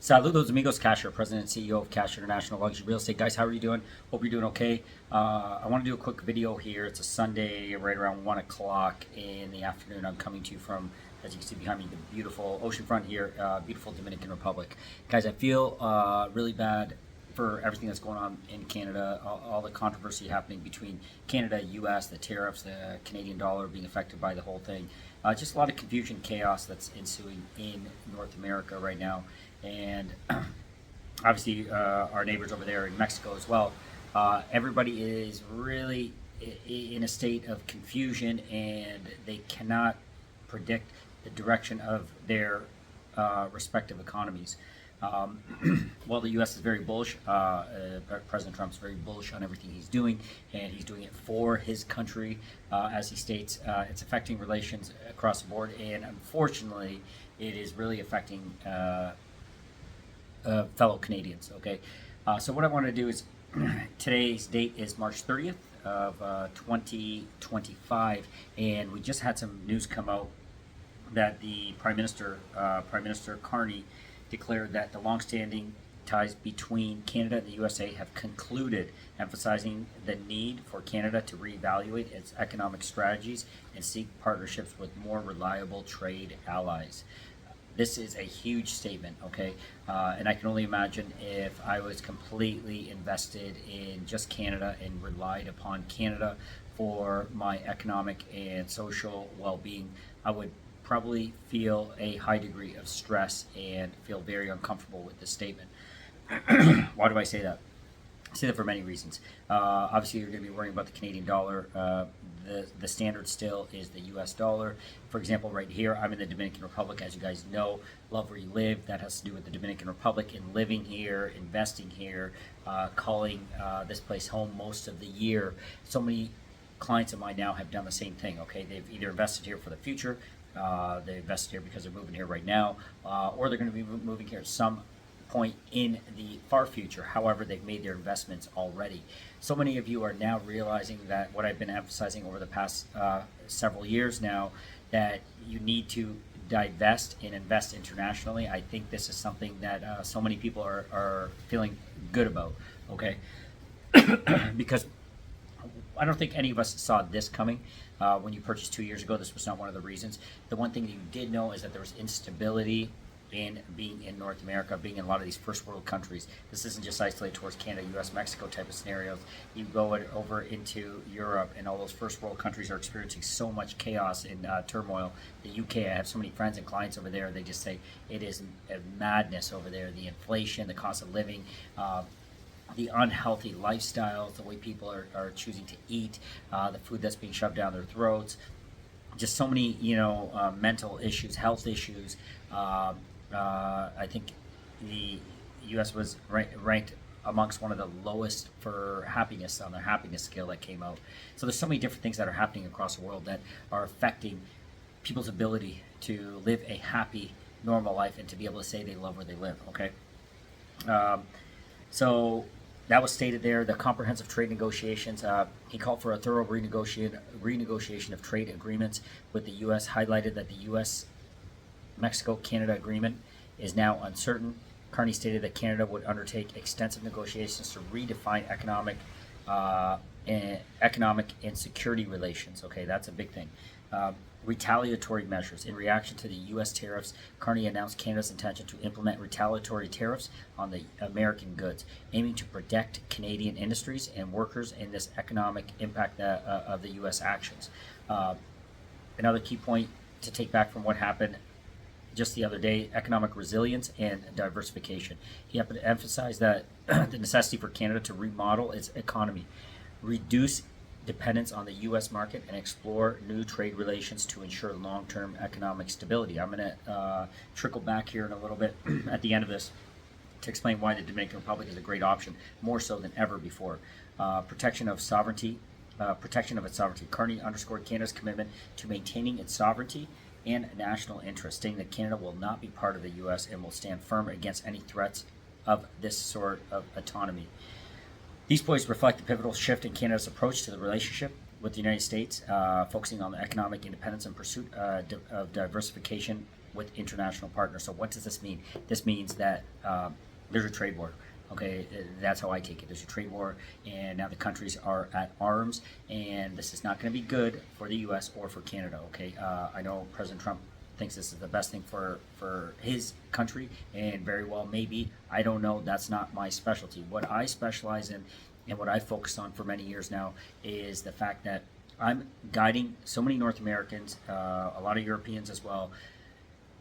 Saludos amigos, Casher, President and CEO of Cash International Luxury Real Estate. Guys, how are you doing? Hope you're doing okay. I want to do a quick video here. It's a Sunday right around 1 o'clock in the afternoon. I'm coming to you from, as you can see behind me, the beautiful oceanfront here, beautiful Dominican Republic. Guys, I feel really bad for everything that's going on in Canada, all the controversy happening between Canada, US, the tariffs, the Canadian dollar being affected by the whole thing. Just a lot of confusion, chaos that's ensuing in North America right now. And obviously our neighbors over there in Mexico as well. Everybody is really in a state of confusion, and they cannot predict the direction of their respective economies. Well, the U.S. is very bullish. President Trump's very bullish on everything he's doing, and he's doing it for his country. As he states, it's affecting relations across the board, and unfortunately, it is really affecting fellow Canadians. Okay, so what I want to do is today's date is March 30th of 2025, and we just had some news come out that the Prime Minister Carney declared that the long-standing ties between Canada and the USA have concluded, emphasizing the need for Canada to reevaluate its economic strategies and seek partnerships with more reliable trade allies. This is a huge statement, okay? And I can only imagine if I was completely invested in just Canada and relied upon Canada for my economic and social well-being, I would probably feel a high degree of stress and feel very uncomfortable with this statement. Why do I say that? I say that for many reasons. Obviously, you're going to be worrying about the Canadian dollar. The standard still is the US dollar. For example, right here, I'm in the Dominican Republic. As you guys know, love where you live. That has to do with the Dominican Republic and living here, investing here, calling this place home most of the year. So many clients of mine now have done the same thing, okay? They've either invested here for the future, they invested here because they're moving here right now, or they're going to be moving here at some point in the far future. However, they've made their investments already. So many of you are now realizing that what I've been emphasizing over the past several years now, that you need to divest and invest internationally. I think this is something that so many people are feeling good about, okay? Because I don't think any of us saw this coming. When you purchased 2 years ago, this was not one of the reasons. The one thing that you did know is that there was instability in being in North America, being in a lot of these first world countries. This isn't just isolated towards Canada, US, Mexico type of scenarios. You go over into Europe, and all those first world countries are experiencing so much chaos and turmoil. The UK, I have so many friends and clients over there, they just say it is a madness over there. The inflation, the cost of living, the unhealthy lifestyles, the way people are choosing to eat, the food that's being shoved down their throats, just so many, mental issues, health issues. I think the U.S. was ranked amongst one of the lowest for happiness on their happiness scale that came out. So there's so many different things that are happening across the world that are affecting people's ability to live a happy, normal life and to be able to say they love where they live, okay? So that was stated there. The comprehensive trade negotiations, he called for a thorough renegotiation of trade agreements with the U.S., highlighted that the U.S. Mexico-Canada agreement is now uncertain. Carney stated that Canada would undertake extensive negotiations to redefine economic and security relations. Okay, that's a big thing. Retaliatory measures. In reaction to the U.S. tariffs, Carney announced Canada's intention to implement retaliatory tariffs on the American goods, aiming to protect Canadian industries and workers in this economic impact of the U.S. actions. Another key point to take back from what happened just the other day: economic resilience and diversification. He happened to emphasize that the necessity for Canada to remodel its economy, reduce dependence on the U.S. market, and explore new trade relations to ensure long-term economic stability. I'm going to trickle back here in a little bit at the end of this to explain why the Dominican Republic is a great option, more so than ever before. Protection of its sovereignty. Carney underscored Canada's commitment to maintaining its sovereignty and national interest, stating that Canada will not be part of the U.S. and will stand firm against any threats of this sort of autonomy. These points reflect the pivotal shift in Canada's approach to the relationship with the United States, focusing on the economic independence and pursuit of diversification with international partners. So what does this mean? This means that there's a trade war. Okay, that's how I take it. There's a trade war, and now the countries are at arms, and this is not going to be good for the U.S. or for Canada. Okay, I know President Trump thinks this is the best thing for his country, and very well maybe. I don't know. That's not my specialty. What I specialize in, and what I focused on for many years now, is the fact that I'm guiding so many North Americans, a lot of Europeans as well,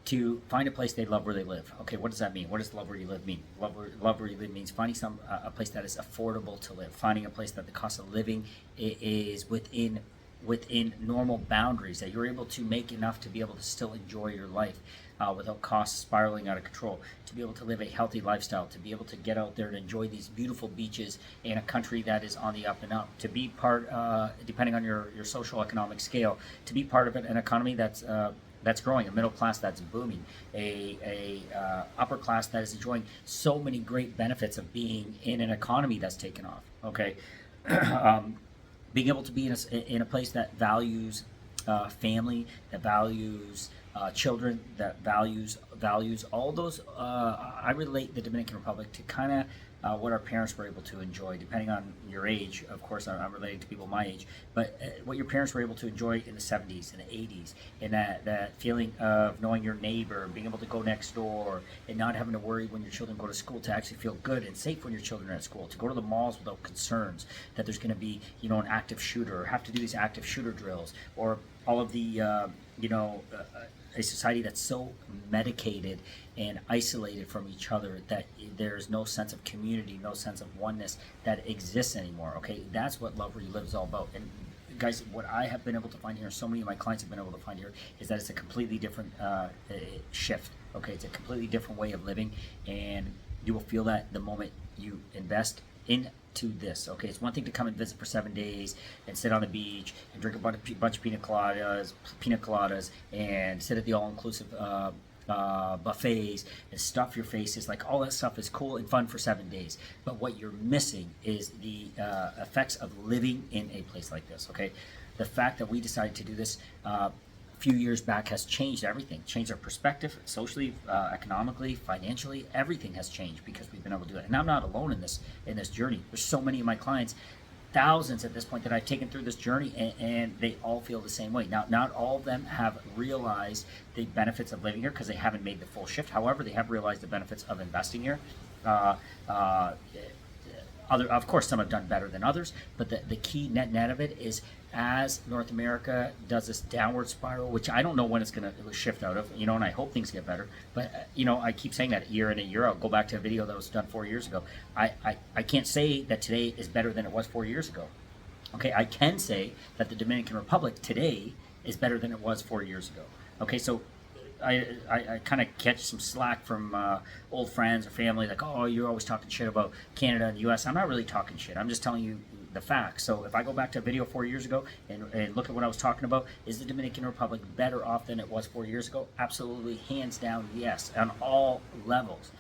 to find a place they love where they live. Okay, what does that mean? What does love where you live mean? Love where you live means finding a place that is affordable to live, finding a place that the cost of living is within normal boundaries, that you're able to make enough to be able to still enjoy your life without costs spiraling out of control, to be able to live a healthy lifestyle, to be able to get out there and enjoy these beautiful beaches in a country that is on the up and up, to be part, depending on your social economic scale, to be part of an economy that's growing, a middle class that's booming, a upper class that is enjoying so many great benefits of being in an economy that's taken off. Okay, being able to be in a place that values family, that values children, that values all those. I relate the Dominican Republic to kind of what our parents were able to enjoy, depending on your age. Of course, I'm relating to people my age, but what your parents were able to enjoy in the 70s and the 80s, and that feeling of knowing your neighbor, being able to go next door, and not having to worry when your children go to school, to actually feel good and safe when your children are at school, to go to the malls without concerns that there's going to be, an active shooter, or have to do these active shooter drills, or all of the, a society that's so medicated and isolated from each other that there's no sense of community, no sense of oneness that exists anymore. Okay, that's what Love Where You Live is all about. And guys, what I have been able to find here, so many of my clients have been able to find here, is that it's a completely different shift. Okay, it's a completely different way of living, and you will feel that the moment you invest into this. Okay, it's one thing to come and visit for 7 days and sit on the beach and drink a bunch of pina coladas, and sit at the all-inclusive buffets and stuff your faces. Like, all that stuff is cool and fun for 7 days, but what you're missing is the effects of living in a place like this. Okay, the fact that we decided to do this a few years back has changed everything, changed our perspective socially, economically, financially. Everything has changed because we've been able to do it. And I'm not alone in this journey. There's so many of my clients, thousands at this point, that I've taken through this journey, and they all feel the same way. Now, not all of them have realized the benefits of living here because they haven't made the full shift. However, they have realized the benefits of investing here. Of course, some have done better than others, but the key net of it is, as North America does this downward spiral, which I don't know when it's going to shift out of, and I hope things get better, but I keep saying that year in and year out. Go back to a video that was done 4 years ago. I can't say that today is better than it was 4 years ago. Okay, I can say that the Dominican Republic today is better than it was 4 years ago. Okay, so I kind of catch some slack from old friends or family, like, oh, you're always talking shit about Canada and the U.S. I'm not really talking shit. I'm just telling you the facts. So if I go back to a video 4 years ago and look at what I was talking about, is the Dominican Republic better off than it was 4 years ago? Absolutely, hands down, yes, on all levels.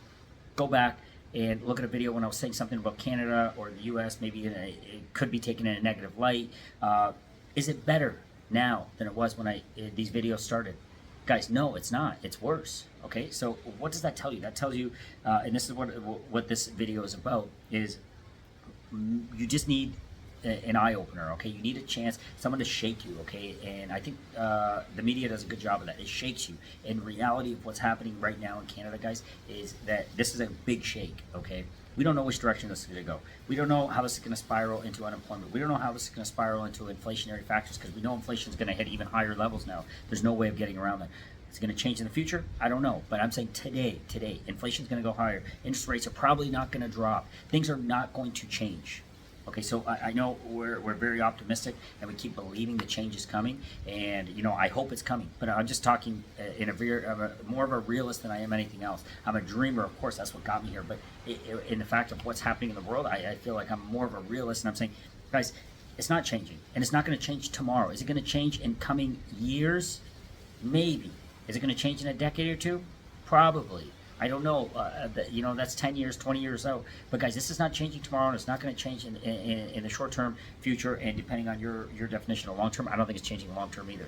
Go back and look at a video when I was saying something about Canada or the U.S., maybe it could be taken in a negative light. Is it better now than it was when these videos started? Guys, no, it's not. It's worse. Okay, so what does that tell you? That tells you, and this is what this video is about, is you just need an eye-opener. Okay, you need a chance, someone to shake you. Okay, and I think the media does a good job of that. It shakes you. In reality of what's happening right now in Canada, guys, is that this is a big shake. Okay, we don't know which direction this is going to go. We don't know how this is going to spiral into unemployment. We don't know how this is going to spiral into inflationary factors, because we know inflation is going to hit even higher levels now. There's no way of getting around that. It's going to change in the future? I don't know. But I'm saying today, inflation is going to go higher. Interest rates are probably not going to drop. Things are not going to change. Okay, so I know we're very optimistic, and we keep believing the change is coming, and I hope it's coming. But I'm just talking I'm more of a realist than I am anything else. I'm a dreamer, of course, that's what got me here. But in the fact of what's happening in the world, I feel like I'm more of a realist, and I'm saying, guys, it's not changing, and it's not going to change tomorrow. Is it going to change in coming years? Maybe. Is it going to change in a decade or two? Probably. I don't know. That's 10 years, 20 years out. But guys, this is not changing tomorrow, and it's not going to change in the short-term future. And depending on your definition of long-term, I don't think it's changing long-term either.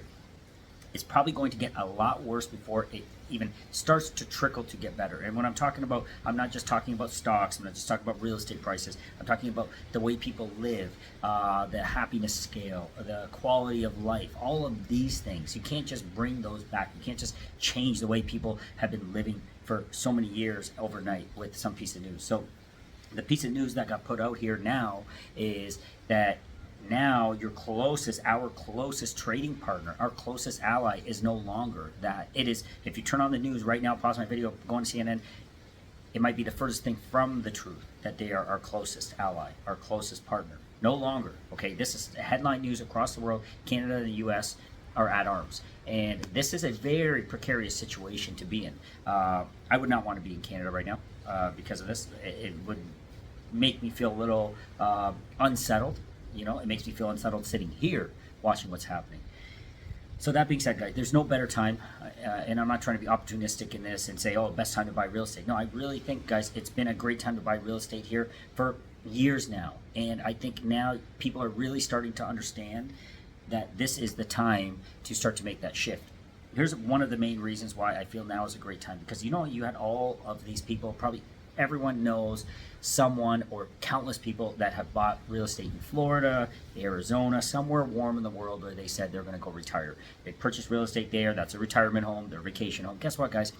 it's probably going to get a lot worse before it even starts to trickle to get better. And when I'm talking about, I'm not just talking about stocks, I'm not just talking about real estate prices, I'm talking about the way people live, the happiness scale, the quality of life, all of these things. You can't just bring those back. You can't just change the way people have been living for so many years overnight with some piece of news. So the piece of news that got put out here now is that now our closest trading partner, our closest ally is no longer that. It is, if you turn on the news right now, pause my video, go on CNN, it might be the furthest thing from the truth that they are our closest ally, our closest partner. No longer. Okay, this is headline news across the world. Canada and the US are at arms. And this is a very precarious situation to be in. I would not want to be in Canada right now because of this. It would make me feel a little unsettled. You know, it makes me feel unsettled sitting here watching what's happening. So that being said, guys, there's no better time, and I'm not trying to be opportunistic in this and say, oh, best time to buy real estate. No, I really think, guys, it's been a great time to buy real estate here for years now. And I think now people are really starting to understand that this is the time to start to make that shift. Here's one of the main reasons why I feel now is a great time. Because, you know, you had all of these people, probably everyone knows someone or countless people that have bought real estate in Florida, Arizona, somewhere warm in the world where they said they're going to go retire. They purchased real estate there. That's a retirement home, their vacation home. Guess what, guys?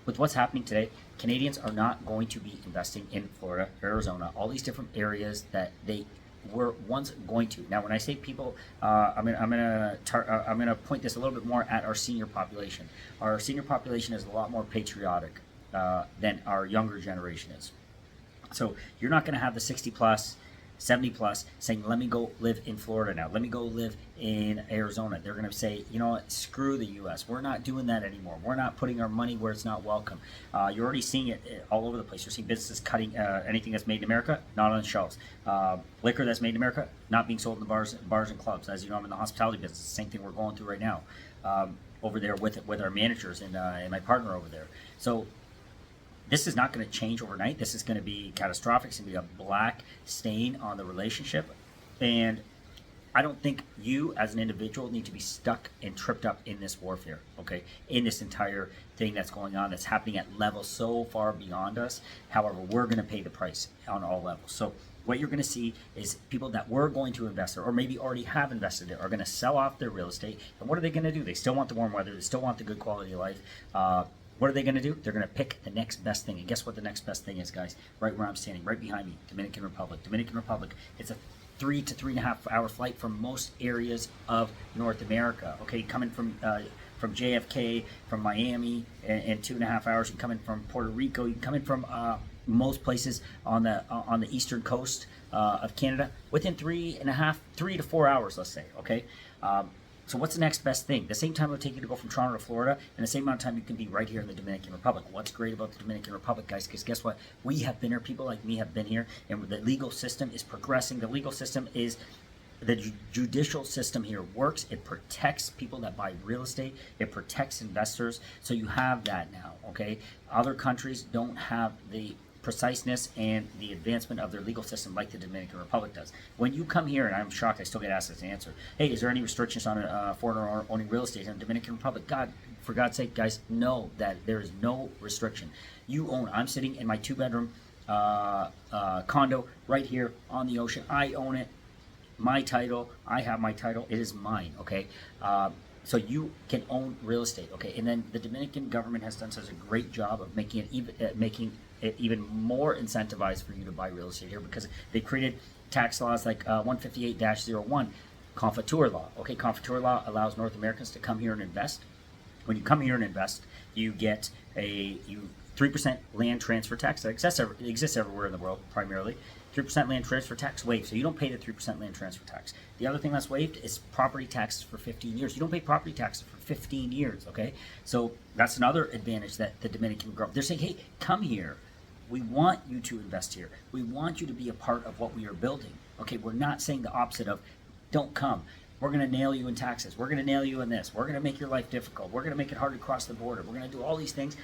With what's happening today, Canadians are not going to be investing in Florida, Arizona, all these different areas that they were once going to. Now, when I say people, I'm gonna point this a little bit more at our senior population. Our senior population is a lot more patriotic than our younger generation is. So you're not going to have the 60 plus, 70 plus saying, let me go live in Florida now. Let me go live in Arizona. They're going to say, you know what, screw the U.S. We're not doing that anymore. We're not putting our money where it's not welcome. You're already seeing it all over the place. You're seeing businesses cutting anything that's made in America, not on the shelves. Liquor that's made in America, not being sold in the bars and clubs. As you know, I'm in the hospitality business. The same thing we're going through right now over there with our managers and my partner over there. So this is not going to change overnight. This is going to be catastrophic. It's going to be a black stain on the relationship. And I don't think you as an individual need to be stuck and tripped up in this warfare, okay? In this entire thing that's going on, that's happening at levels so far beyond us. However, we're going to pay the price on all levels. So what you're going to see is people that were going to invest there, or maybe already have invested there, are going to sell off their real estate. And what are they going to do? They still want the warm weather. They still want the good quality of life. What are they going to do? They're going to pick the next best thing. And guess what the next best thing is, guys? Right where I'm standing, right behind me, Dominican Republic. Dominican Republic, it's a 3 to 3.5 hour flight from most areas of North America. Okay, coming from JFK, from Miami, and 2.5 hours. You're coming from Puerto Rico. You're coming from most places on the eastern coast of Canada within 3 to 4 hours, let's say. Okay. So what's the next best thing? The same time it would take you to go from Toronto to Florida, and the same amount of time you can be right here in the Dominican Republic. What's great about the Dominican Republic, guys, because guess what? We have been here, people like me have been here, and the legal system is progressing. The legal system is, the judicial system here works. It protects people that buy real estate. It protects investors. So you have that now, okay? Other countries don't have the preciseness and the advancement of their legal system like the Dominican Republic does. When you come here, and I'm shocked I still get asked this answer, hey, is there any restrictions on a foreigner owning real estate in the Dominican Republic? For God's sake, guys, know that there is no restriction. You own, I'm sitting in my 2-bedroom condo right here on the ocean. I own it. My title, I have my title, it is mine, okay? So you can own real estate, okay? And then the Dominican government has done such a great job of making it even more incentivized for you to buy real estate here, because they created tax laws like 158-01, Confiture law. Okay, Confiture law allows North Americans to come here and invest. When you come here and invest, you get 3% land transfer tax that exists everywhere in the world, primarily. 3% land transfer tax waived, so you don't pay the 3% land transfer tax. The other thing that's waived is property taxes for 15 years. You don't pay property taxes for 15 years, okay? So that's another advantage that the Dominican government, they're saying, hey, come here. We want you to invest here. We want you to be a part of what we are building. Okay, we're not saying the opposite of don't come. We're going to nail you in taxes. We're going to nail you in this. We're going to make your life difficult. We're going to make it hard to cross the border. We're going to do all these things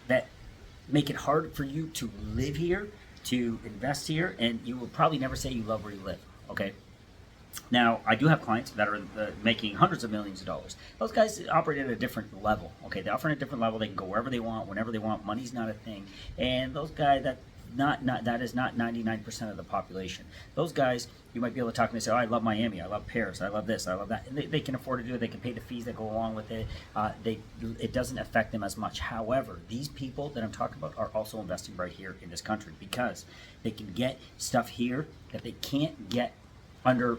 that make it hard for you to live here, to invest here, and you will probably never say you love where you live, okay? Now, I do have clients that are making hundreds of millions of dollars. Those guys operate at a different level. Okay, they operate at a different level. They can go wherever they want, whenever they want. Money's not a thing. And those guys that is not 99% of the population. Those guys, you might be able to talk to them and say, "Oh, I love Miami. I love Paris. I love this. I love that." And they can afford to do it. They can pay the fees that go along with it. It doesn't affect them as much. However, these people that I'm talking about are also investing right here in this country because they can get stuff here that they can't get under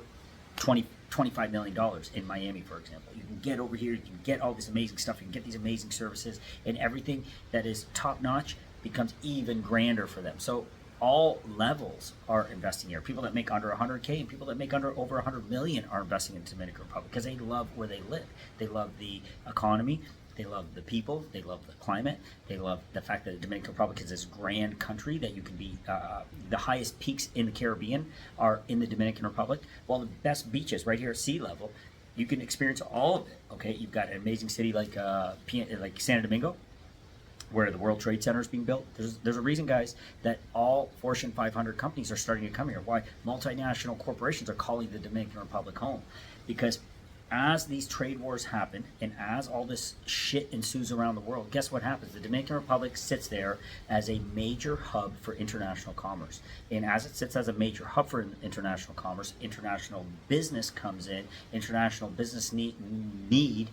$25 million in Miami, for example. You can get over here, you can get all this amazing stuff, you can get these amazing services, and everything that is top notch becomes even grander for them. So all levels are investing here. People that make under 100K and people that make under over 100 million are investing in the Dominican Republic because they love where they live. They love the economy. They love the people. They love the climate. They love the fact that the Dominican Republic is this grand country that you can be. The highest peaks in the Caribbean are in the Dominican Republic, while the best beaches right here at sea level, you can experience all of it. Okay, you've got an amazing city like Santo Domingo, where the World Trade Center is being built. There's a reason, guys, that all Fortune 500 companies are starting to come here. Why? Multinational corporations are calling the Dominican Republic home, because as these trade wars happen and as all this shit ensues around the world, guess what happens? The Dominican Republic sits there as a major hub for international commerce. And as it sits as a major hub for international commerce, international business comes in, international business need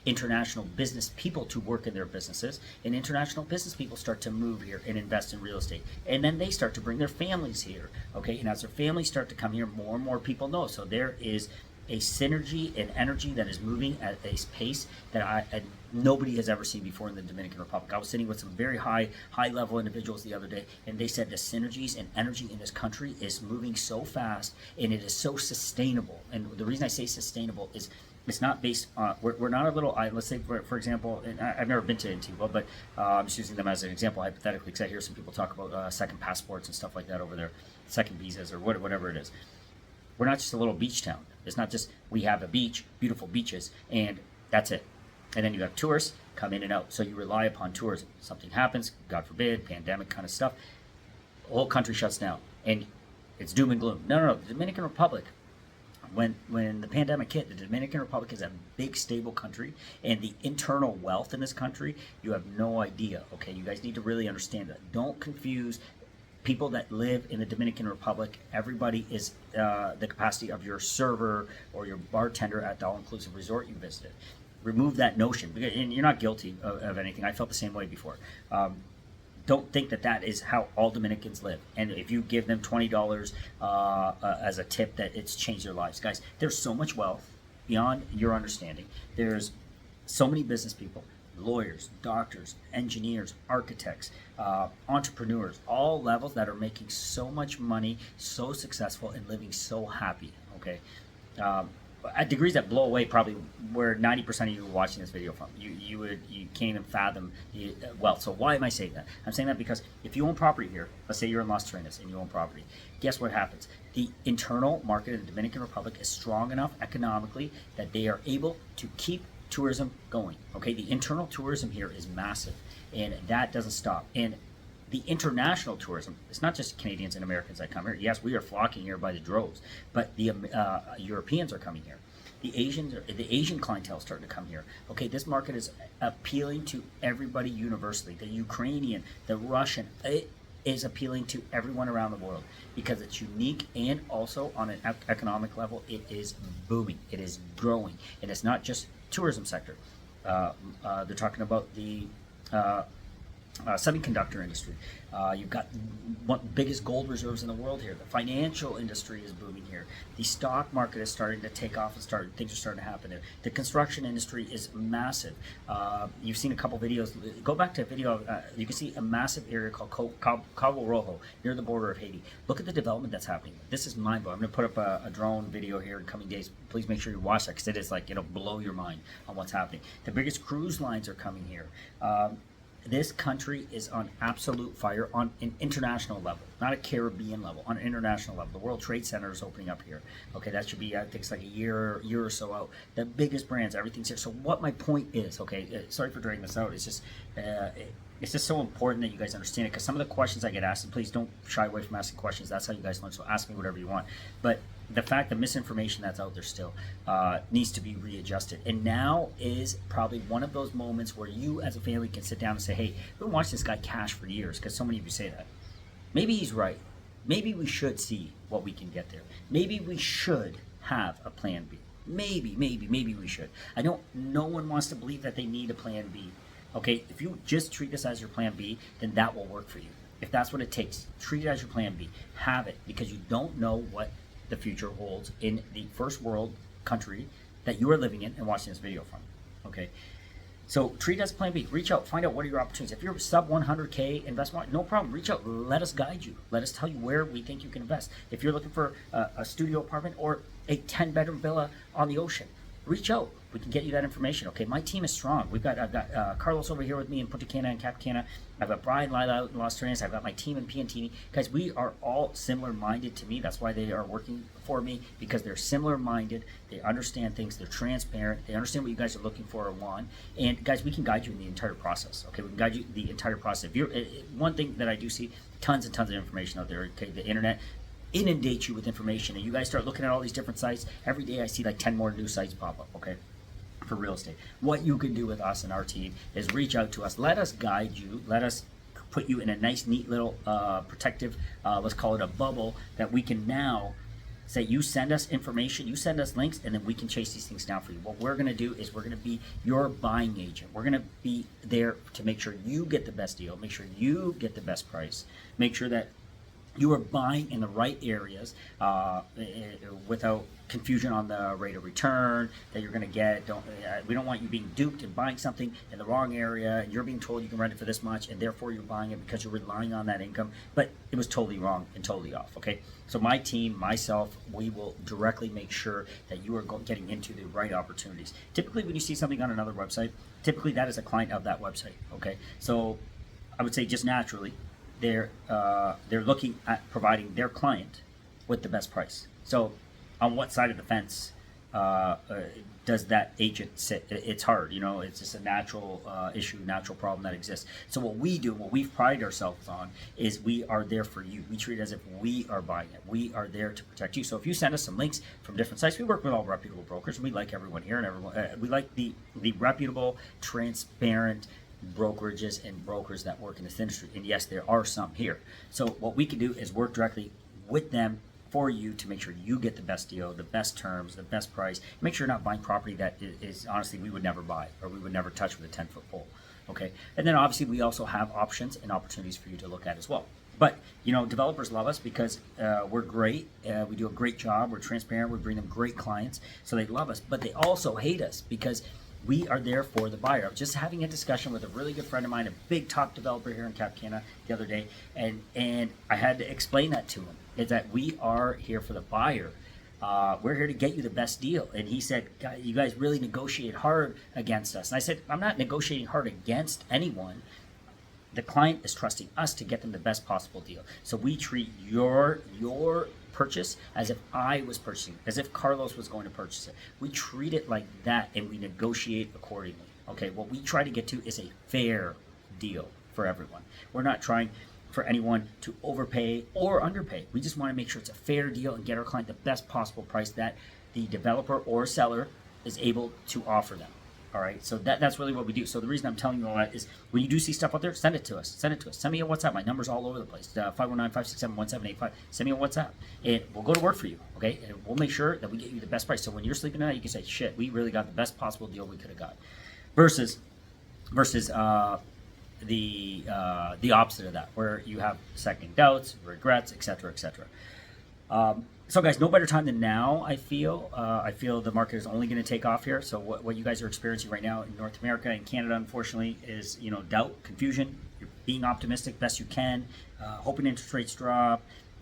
international business people to work in their businesses, and international business people start to move here and invest in real estate, and then they start to bring their families here. Okay, and as their families start to come here, more and more people know. So there is a synergy and energy that is moving at a pace that nobody has ever seen before in the Dominican Republic. I was sitting with some very high level individuals the other day, and they said the synergies and energy in this country is moving so fast, and it is so sustainable. And the reason I say sustainable is it's not based on, we're not a little island. Let's say, for example, and I've never been to Antigua, but I'm just using them as an example hypothetically, because I hear some people talk about second passports and stuff like that over there, second visas or whatever it is. We're not just a little beach town. It's not just we have a beach, beautiful beaches, and that's it. And then you have tourists come in and out. So you rely upon tourism. Something happens, God forbid, pandemic kind of stuff, the whole country shuts down. And it's doom and gloom. No. The Dominican Republic, when the pandemic hit, the Dominican Republic is a big, stable country, and the internal wealth in this country, you have no idea. Okay, you guys need to really understand that. Don't confuse people that live in the Dominican Republic. Everybody is the capacity of your server or your bartender at the all-inclusive resort you visited. Remove that notion, and you're not guilty of anything. I felt the same way before. Don't think that is how all Dominicans live. And if you give them $20 as a tip, that it's changed their lives. Guys, there's so much wealth beyond your understanding. There's so many business people, lawyers, doctors, engineers, architects, entrepreneurs, all levels that are making so much money, so successful, and living so happy. Okay, at degrees that blow away probably where 90% of you are watching this video from. You can't even fathom the wealth. So why am I saying that? I'm saying that because if you own property here, let's say you're in Las Terrenas and you own property, guess what happens? The internal market in the Dominican Republic is strong enough economically that they are able to keep tourism going. Okay, the internal tourism here is massive, and that doesn't stop. And the international tourism, it's not just Canadians and Americans that come here. Yes, we are flocking here by the droves, but the Europeans are coming here. The Asian clientele is starting to come here. Okay, this market is appealing to everybody universally. The Ukrainian, the Russian, it is appealing to everyone around the world because it's unique, and also on an economic level, it is booming. It is growing, and it's not just tourism sector. They're talking about the semiconductor industry. You've got one biggest gold reserves in the world here. The financial industry is booming here. The stock market is starting to take off and things are starting to happen there. The construction industry is massive. You've seen a couple videos. Go back to a video. You can see a massive area called Cabo Rojo near the border of Haiti. Look at the development that's happening. This is mind-blowing. I'm going to put up a drone video here in coming days. Please make sure you watch that because it is it'll blow your mind on what's happening. The biggest cruise lines are coming here. This country is on absolute fire on an international level, not a Caribbean level, on an international level. The World Trade Center is opening up here. Okay, that should be, I think it's like a year or so out. The biggest brands, everything's here. So what my point is, okay, sorry for dragging this out, it's just, It's just so important that you guys understand it, because some of the questions I get asked, and please don't shy away from asking questions. That's how you guys learn. So ask me whatever you want. But the fact, the misinformation that's out there still needs to be readjusted. And now is probably one of those moments where you as a family can sit down and say, hey, we've been watching this guy cash for years, because so many of you say that. Maybe he's right. Maybe we should see what we can get there. Maybe we should have a plan B. Maybe we should. I know no one wants to believe that they need a plan B. Okay, if you just treat this as your plan B, then that will work for you. If that's what it takes, treat it as your plan B. Have it, because you don't know what the future holds in the first world country that you are living in and watching this video from. Okay, so treat it as a plan B. Reach out, find out what are your opportunities. If you're sub 100K investment, no problem. Reach out, let us guide you. Let us tell you where we think you can invest. If you're looking for a studio apartment or a 10-bedroom villa on the ocean, reach out. We can get you that information. Okay, my team is strong. I've got Carlos over here with me in Punta Cana and Cap Cana. I've got Brian Lila out in Los Terrenos. I've got my team in Piantini. Guys, we are all similar-minded to me. That's why they are working for me, because they're similar-minded. They understand things. They're transparent. They understand what you guys are looking for or want. And guys, we can guide you in the entire process. Okay, we can guide you the entire process. If you're one thing that I do see, tons and tons of information out there. Okay, the internet inundates you with information, and you guys start looking at all these different sites. Every day I see like 10 more new sites pop up, okay, for real estate. What you can do with us and our team is reach out to us. Let us guide you. Let us put you in a nice, neat little protective, let's call it a bubble, that we can now say, you send us information, you send us links, and then we can chase these things down for you. What we're going to do is we're going to be your buying agent. We're going to be there to make sure you get the best deal, make sure you get the best price, make sure that you are buying in the right areas without confusion on the rate of return that you're going to get. We don't want you being duped and buying something in the wrong area, and you're being told you can rent it for this much, and therefore you're buying it because you're relying on that income, but it was totally wrong and totally off. Okay, so my team, myself, we will directly make sure that you are getting into the right opportunities. Typically, when you see something on another website, typically that is a client of that website. Okay, so I would say just naturally, they're looking at providing their client with the best price. So on what side of the fence does that agent sit? It's hard, you know, it's just a natural issue, natural problem that exists. So what we do, what we've prided ourselves on, is we are there for you. We treat it as if we are buying it. We are there to protect you. So if you send us some links from different sites, we work with all reputable brokers. We like everyone here, and everyone we like the reputable, transparent brokerages and brokers that work in this industry. And yes, there are some here. So what we can do is work directly with them for you to make sure you get the best deal, the best terms, the best price. Make sure you're not buying property that is honestly we would never buy or we would never touch with a 10-foot pole. Okay, and then obviously we also have options and opportunities for you to look at as well. But you know, developers love us because we're great. We do a great job. We're transparent. We bring them great clients, so they love us. But they also hate us because we are there for the buyer. I was just having a discussion with a really good friend of mine, a big top developer here in Cap Cana the other day, and I had to explain that to him, is that we are here for the buyer. We're here to get you the best deal. And he said, you guys really negotiate hard against us. And I said, I'm not negotiating hard against anyone. The client is trusting us to get them the best possible deal. So we treat your purchase as if I was purchasing, as if Carlos was going to purchase it. We treat it like that, and we negotiate accordingly. Okay, what we try to get to is a fair deal for everyone. We're not trying for anyone to overpay or underpay. We just want to make sure it's a fair deal and get our client the best possible price that the developer or seller is able to offer them. All right, so that's really what we do. So the reason I'm telling you all that is when you do see stuff out there, send it to us. Send it to us. Send me a WhatsApp. My number's all over the place. 519-567-1785. Send me a WhatsApp, and we'll go to work for you, okay? And we'll make sure that we get you the best price. So when you're sleeping at night, you can say, shit, we really got the best possible deal we could have got. Versus the opposite of that, where you have second doubts, regrets, etc., etc. So guys, no better time than now, I feel. I feel the market is only going to take off here. So what you guys are experiencing right now in North America and Canada, unfortunately, is, you know, doubt, confusion. You're being optimistic best you can, hoping interest rates drop,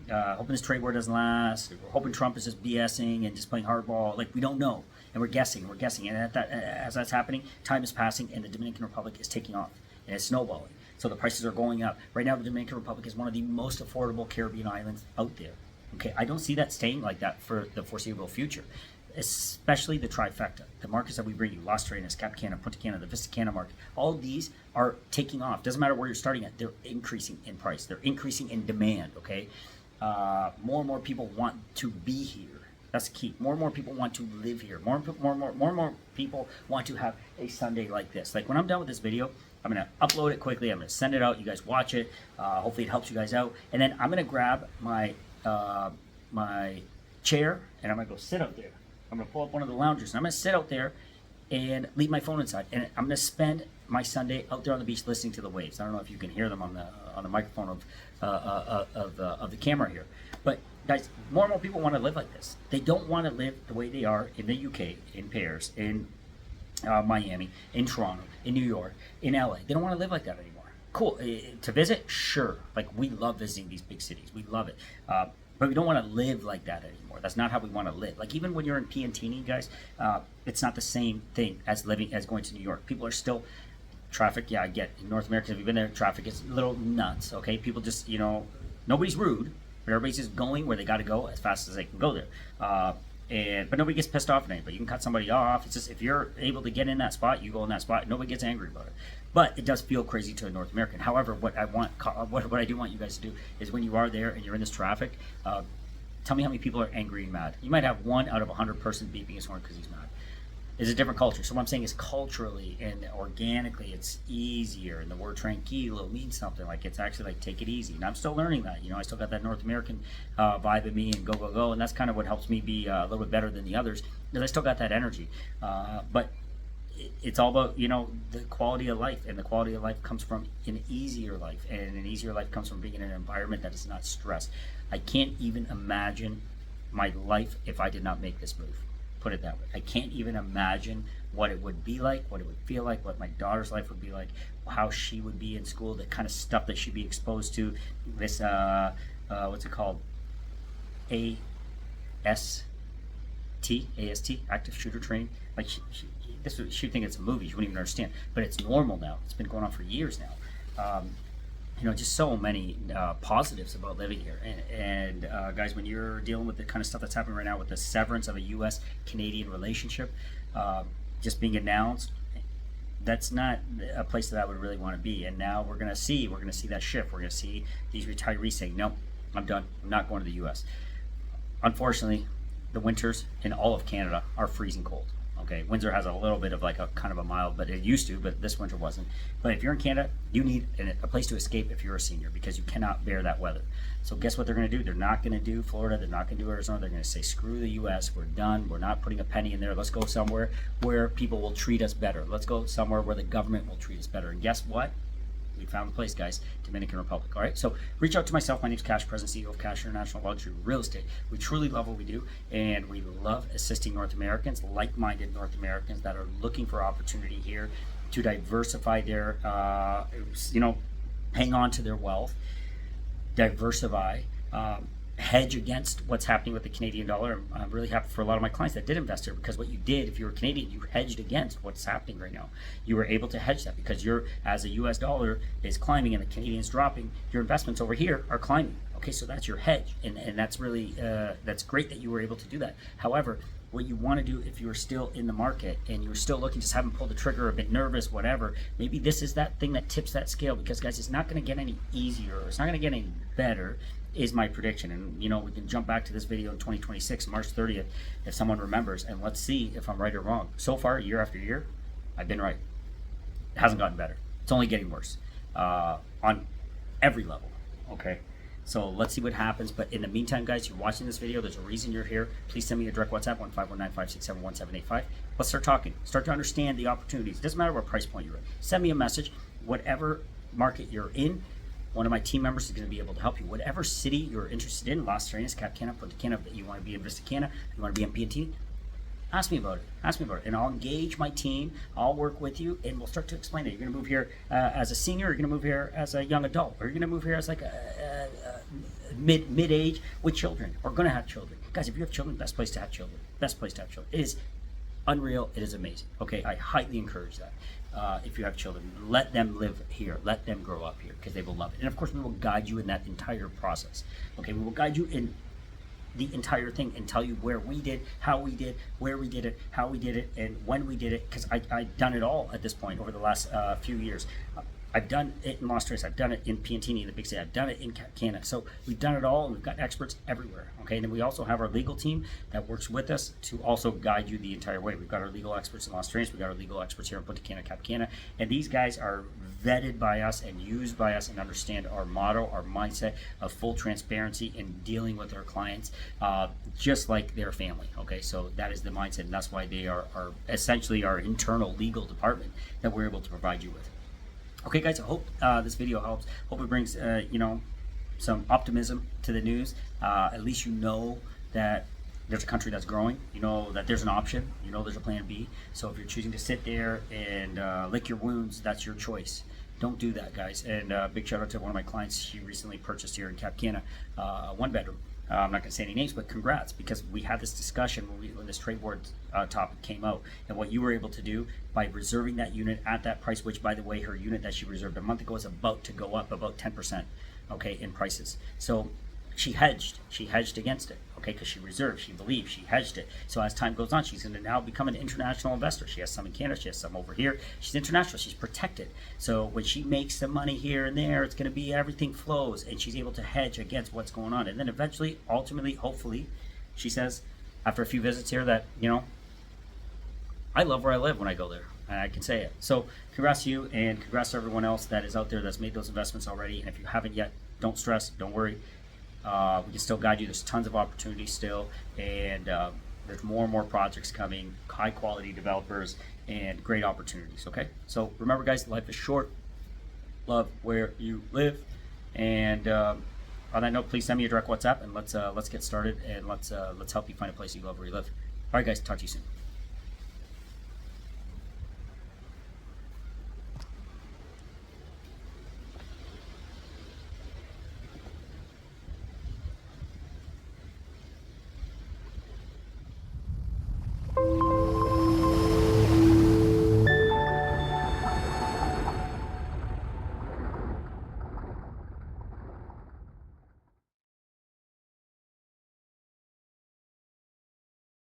hoping this trade war doesn't last. We're hoping Trump is just BSing and just playing hardball. Like, we don't know. And we're guessing. And as that's happening, time is passing, and the Dominican Republic is taking off, and it's snowballing. So the prices are going up. Right now, the Dominican Republic is one of the most affordable Caribbean islands out there. Okay, I don't see that staying like that for the foreseeable future. especially the trifecta, the markets that we bring you, Las Terrenas, Cap Cana, Punta Cana, the Vista Cana market, all of these are taking off. Doesn't matter where you're starting at, they're increasing in price. They're increasing in demand, okay? More and more people want to be here. That's the key. More and more people want to live here. More and more people want to have a Sunday like this. Like when I'm done with this video, I'm going to upload it quickly. I'm going to send it out. You guys watch it. Hopefully it helps you guys out. And then I'm going to grab my my chair and I'm going to go sit out there. I'm going to pull up one of the loungers and I'm going to sit out there and leave my phone inside. And I'm going to spend my Sunday out there on the beach listening to the waves. I don't know if you can hear them on the microphone of the camera here. But guys, more and more people want to live like this. They don't want to live the way they are in the UK, in Paris, in Miami, in Toronto, in New York, in LA. They don't want to live like that anymore. Cool. To visit? Sure. Like, we love visiting these big cities. We love it. But we don't want to live like that anymore. That's not how we want to live. Like, even when you're in Piantini, guys, it's not the same thing as going to New York. People are still... Traffic, yeah, I get. In North America, if you've been there, traffic is a little nuts, okay? People just, nobody's rude, but everybody's just going where they got to go as fast as they can go there. But nobody gets pissed off at anybody. You can cut somebody off. It's just, if you're able to get in that spot, you go in that spot. Nobody gets angry about it. But it does feel crazy to a North American. However, what I do want you guys to do is when you are there and you're in this traffic, tell me how many people are angry and mad. You might have 1 out of 100 person beeping his horn because he's mad. It's a different culture. So what I'm saying is culturally and organically, it's easier. And the word tranquilo means something. Like, it's actually like, take it easy. And I'm still learning that. I still got that North American vibe in me and go, go, go. And that's kind of what helps me be a little bit better than the others, because I still got that energy. But it's all about, the quality of life. And the quality of life comes from an easier life. And an easier life comes from being in an environment that is not stressed. I can't even imagine my life if I did not make this move. Put it that way. I can't even imagine what it would be like, what it would feel like, what my daughter's life would be like, how she would be in school, the kind of stuff that she'd be exposed to. This, what's it called? AST, active shooter training. Like, she'd think it's a movie. She wouldn't even understand. But it's normal now. It's been going on for years now. Just so many positives about living here. And guys, when you're dealing with the kind of stuff that's happening right now with the severance of a U.S.-Canadian relationship just being announced, that's not a place that I would really want to be. And now we're going to see that shift. We're going to see these retirees saying, no, I'm done. I'm not going to the U.S. Unfortunately, the winters in all of Canada are freezing cold. Okay, Windsor has a little bit of like a kind of a mild, but it used to, but this winter wasn't. But if you're in Canada, you need a place to escape if you're a senior, because you cannot bear that weather. So guess what they're going to do? They're not going to do Florida. They're not going to do Arizona. They're going to say, screw the U.S. We're done. We're not putting a penny in there. Let's go somewhere where people will treat us better. Let's go somewhere where the government will treat us better. And guess what? We found the place, guys. Dominican Republic. All right, so reach out to myself. My name's Cash, President, CEO of Cash International Luxury Real Estate. We truly love what we do, and we love assisting North Americans, like-minded North Americans that are looking for opportunity here to diversify their, hang on to their wealth, diversify, hedge against what's happening with the Canadian dollar. I'm really happy for a lot of my clients that did invest here, because what you did, if you were Canadian, you hedged against what's happening right now. You were able to hedge that because as the US dollar is climbing and the Canadian's dropping, your investments over here are climbing. Okay, so that's your hedge, and that's really, that's great that you were able to do that. However, what you want to do if you're still in the market and you're still looking, just haven't pulled the trigger, a bit nervous, whatever, maybe this is that thing that tips that scale, because guys, it's not going to get any easier, or it's not going to get any better, is my prediction. And we can jump back to this video in 2026, March 30th, if someone remembers, and let's see if I'm right or wrong. So far, year after year, I've been right. It hasn't gotten better. It's only getting worse on every level. Okay, so let's see what happens. But in the meantime, guys, you're watching this video, there's a reason you're here. Please send me a direct WhatsApp, 15195671785. Let's start talking. Start to understand the opportunities. It doesn't matter what price point you're at. Send me a message. Whatever market you're in, one of my team members is going to be able to help you. Whatever city you're interested in, Las Terrenas, Cap Cana, Punta Cana, you want to be in Vista Cana, you want to be in Piantini, ask me about it. Ask me about it. And I'll engage my team. I'll work with you, and we'll start to explain it. You're going to move here as a senior, or you're going to move here as a young adult, or you're going to move here as like a mid-age with children, or going to have children. Guys, if you have children, best place to have children. Best place to have children. It is unreal. It is amazing. Okay, I highly encourage that. If you have children, let them live here. Let them grow up here, because they will love it. And of course, we will guide you in that entire process. Okay, we will guide you in the entire thing and tell you where we did, how we did, where we did it, how we did it, and when we did it, because I've done it all at this point over the last few years. I've done it in Las Vegas, I've done it in Piantini in the big city, I've done it in Canada. So we've done it all, and we've got experts everywhere, okay? And then we also have our legal team that works with us to also guide you the entire way. We've got our legal experts in Las Vegas, we've got our legal experts here in Punta Cana, Cap Cana, and these guys are vetted by us and used by us and understand our motto, our mindset of full transparency in dealing with our clients, just like their family, okay? So that is the mindset, and that's why they are essentially our internal legal department that we're able to provide you with. Okay, guys, I hope this video helps. Hope it brings, some optimism to the news. At least you know that there's a country that's growing. You know that there's an option. You know there's a plan B. So if you're choosing to sit there and lick your wounds, that's your choice. Don't do that, guys. And big shout out to one of my clients. She recently purchased here in Cap Cana a one-bedroom. I'm not going to say any names, but congrats, because we had this discussion when this trade board topic came out, and what you were able to do by reserving that unit at that price, which, by the way, her unit that she reserved a month ago is about to go up about 10%, okay, in prices. So she hedged against it, okay, because she reserved, she believed, she hedged it. So as time goes on, she's going to now become an international investor. She has some in Canada, she has some over here. She's international, she's protected. So when she makes some money here and there, it's going to be everything flows, and she's able to hedge against what's going on. And then eventually, ultimately, hopefully, she says, after a few visits here, that, I love where I live when I go there, and I can say it. So congrats to you, and congrats to everyone else that is out there that's made those investments already. And if you haven't yet, don't stress, don't worry. We can still guide you. There's tons of opportunities still, and there's more and more projects coming, high quality developers, and great opportunities. Okay, so remember, guys, life is short. Love where you live, and on that note, please send me a direct WhatsApp, and let's get started, and let's help you find a place you love where you live. All right, guys, talk to you soon.